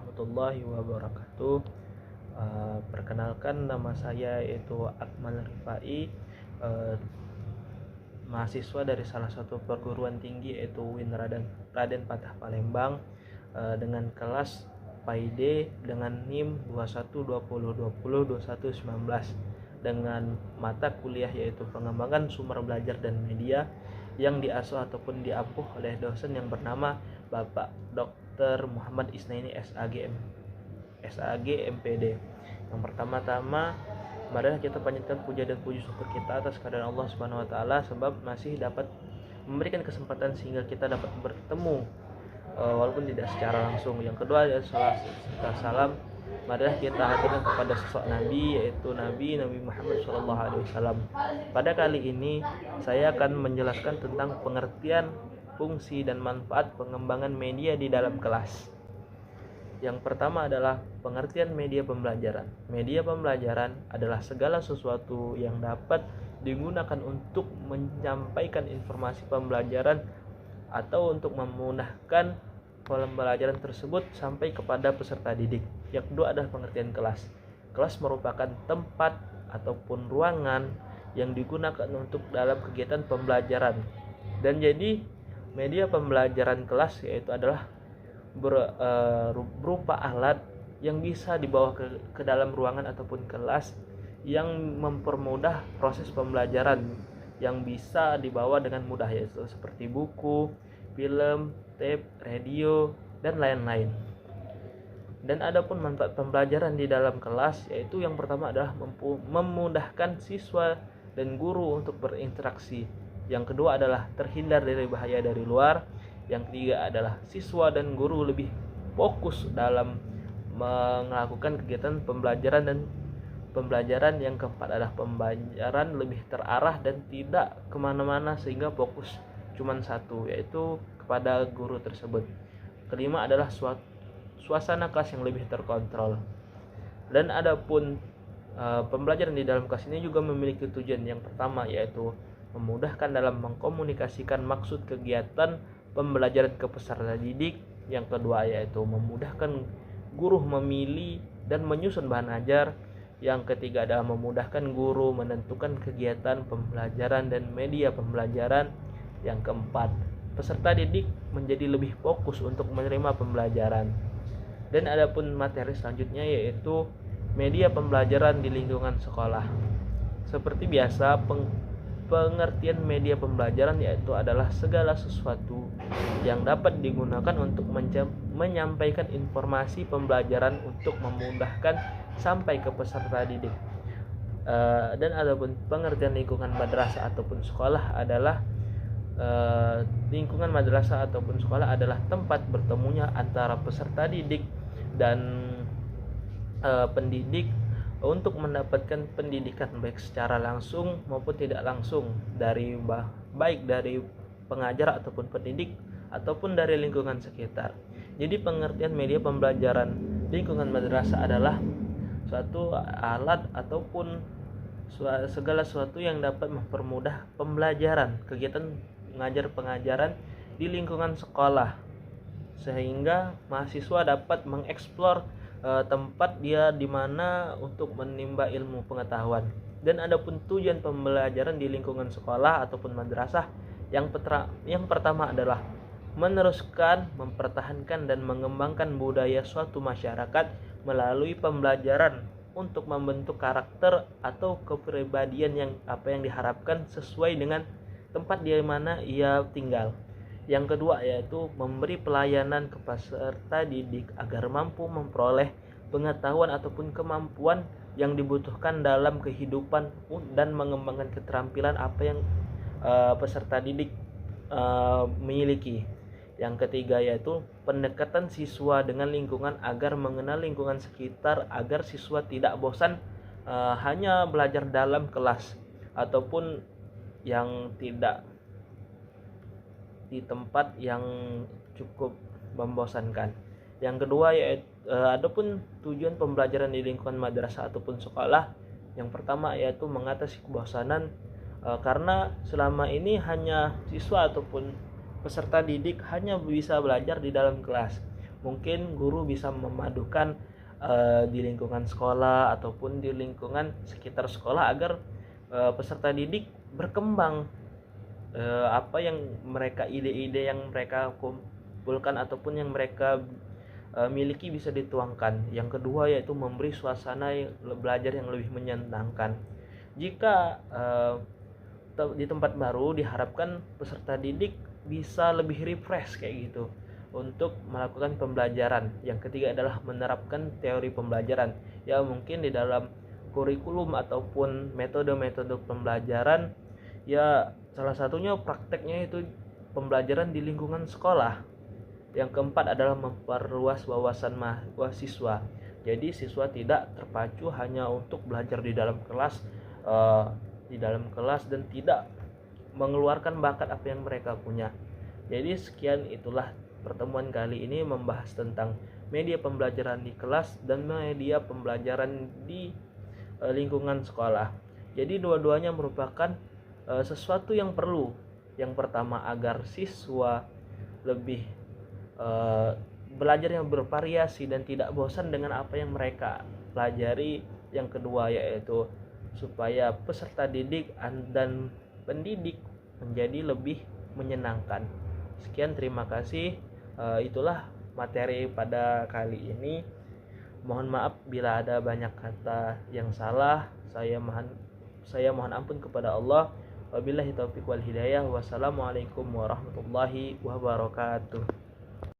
warahmatullahi wabarakatuh. Perkenalkan, nama saya yaitu Akmal Rifai, mahasiswa dari salah satu perguruan tinggi yaitu UIN Raden Patah Palembang, dengan kelas PAID dengan NIM 2120202119 dengan mata kuliah yaitu pengembangan sumber belajar dan media yang diasuh ataupun diampuh oleh dosen yang bernama Bapak Dr. Muhammad Isnaini SAG MPD. Yang pertama-tama, marilah kita panjatkan puja dan puji syukur kita atas kehadiran Allah Subhanahu wa taala sebab masih dapat memberikan kesempatan sehingga kita dapat bertemu walaupun tidak secara langsung. Yang kedua adalah salam marilah kita haturkan kepada sosok Nabi, yaitu Nabi Muhammad SAW. Pada kali ini saya akan menjelaskan tentang pengertian, fungsi dan manfaat pengembangan media di dalam kelas. Yang pertama adalah pengertian media pembelajaran. Media pembelajaran adalah segala sesuatu yang dapat digunakan untuk menyampaikan informasi pembelajaran atau untuk memudahkan pembelajaran tersebut sampai kepada peserta didik. Yang kedua adalah pengertian kelas. Kelas merupakan tempat ataupun ruangan yang digunakan untuk dalam kegiatan pembelajaran. Dan jadi media pembelajaran kelas yaitu adalah berupa alat yang bisa dibawa ke dalam ruangan ataupun kelas yang mempermudah proses pembelajaran yang bisa dibawa dengan mudah, yaitu seperti buku, film, tape, radio, dan lain-lain. Dan adapun manfaat pembelajaran di dalam kelas yaitu yang pertama adalah memudahkan siswa dan guru untuk berinteraksi. Yang kedua adalah terhindar dari bahaya dari luar. Yang ketiga adalah siswa dan guru lebih fokus dalam melakukan kegiatan pembelajaran. Dan pembelajaran yang keempat adalah pembelajaran lebih terarah dan tidak kemana-mana sehingga fokus cuma satu, yaitu kepada guru tersebut. Kelima adalah suasana kelas yang lebih terkontrol. Dan adapun pembelajaran di dalam kelas ini juga memiliki tujuan yang pertama, yaitu memudahkan dalam mengkomunikasikan maksud kegiatan pembelajaran ke peserta didik. Yang kedua yaitu memudahkan guru memilih dan menyusun bahan ajar. Yang ketiga adalah memudahkan guru menentukan kegiatan pembelajaran dan media pembelajaran. Yang keempat, peserta didik menjadi lebih fokus untuk menerima pembelajaran. Dan adapun materi selanjutnya yaitu media pembelajaran di lingkungan sekolah. Seperti biasa, pengertian media pembelajaran yaitu adalah segala sesuatu yang dapat digunakan untuk menyampaikan informasi pembelajaran untuk memudahkan sampai ke peserta didik. Dan adapun pengertian lingkungan madrasah ataupun sekolah adalah lingkungan madrasah ataupun sekolah adalah tempat bertemunya antara peserta didik dan pendidik untuk mendapatkan pendidikan baik secara langsung maupun tidak langsung baik dari pengajar ataupun pendidik ataupun dari lingkungan sekitar. Jadi pengertian media pembelajaran lingkungan madrasah adalah suatu alat ataupun segala sesuatu yang dapat mempermudah pembelajaran, kegiatan mengajar pengajaran di lingkungan sekolah sehingga mahasiswa dapat mengeksplor tempat dia di mana untuk menimba ilmu pengetahuan. Dan adapun tujuan pembelajaran di lingkungan sekolah ataupun madrasah yang pertama adalah meneruskan, mempertahankan dan mengembangkan budaya suatu masyarakat melalui pembelajaran untuk membentuk karakter atau kepribadian yang diharapkan sesuai dengan tempat di mana ia tinggal. Yang kedua yaitu memberi pelayanan ke peserta didik agar mampu memperoleh pengetahuan ataupun kemampuan yang dibutuhkan dalam kehidupan dan mengembangkan keterampilan apa yang peserta didik miliki. Yang ketiga yaitu pendekatan siswa dengan lingkungan agar mengenal lingkungan sekitar agar siswa tidak bosan hanya belajar dalam kelas ataupun yang tidak di tempat yang cukup membosankan. Yang kedua yaitu adapun tujuan pembelajaran di lingkungan madrasah ataupun sekolah, yang pertama yaitu mengatasi kebosanan karena selama ini hanya siswa ataupun peserta didik hanya bisa belajar di dalam kelas. Mungkin guru bisa memadukan di lingkungan sekolah ataupun di lingkungan sekitar sekolah agar peserta didik berkembang, apa yang mereka, ide-ide yang mereka kumpulkan ataupun yang mereka miliki bisa dituangkan. Yang kedua yaitu memberi suasana belajar yang lebih menyenangkan. Jika di tempat baru, diharapkan peserta didik bisa lebih refresh kayak gitu untuk melakukan pembelajaran. Yang ketiga adalah menerapkan teori pembelajaran. Ya mungkin di dalam kurikulum ataupun metode-metode pembelajaran, ya salah satunya prakteknya itu pembelajaran di lingkungan sekolah. Yang keempat adalah memperluas wawasan mahasiswa. Jadi siswa tidak terpacu hanya untuk belajar di dalam kelas dan tidak mengeluarkan bakat apa yang mereka punya. Jadi sekian, itulah pertemuan kali ini membahas tentang media pembelajaran di kelas dan media pembelajaran di lingkungan sekolah. Jadi dua-duanya merupakan sesuatu yang perlu. Yang pertama agar siswa lebih belajar yang bervariasi dan tidak bosan dengan apa yang mereka pelajari. Yang kedua yaitu supaya peserta didik dan pendidik menjadi lebih menyenangkan. Sekian, terima kasih. Itulah materi pada kali ini. Mohon maaf bila ada banyak kata yang salah. Saya mohon ampun kepada Allah. Wabillahi taufiq wal hidayah. Wassalamualaikum warahmatullahi wabarakatuh.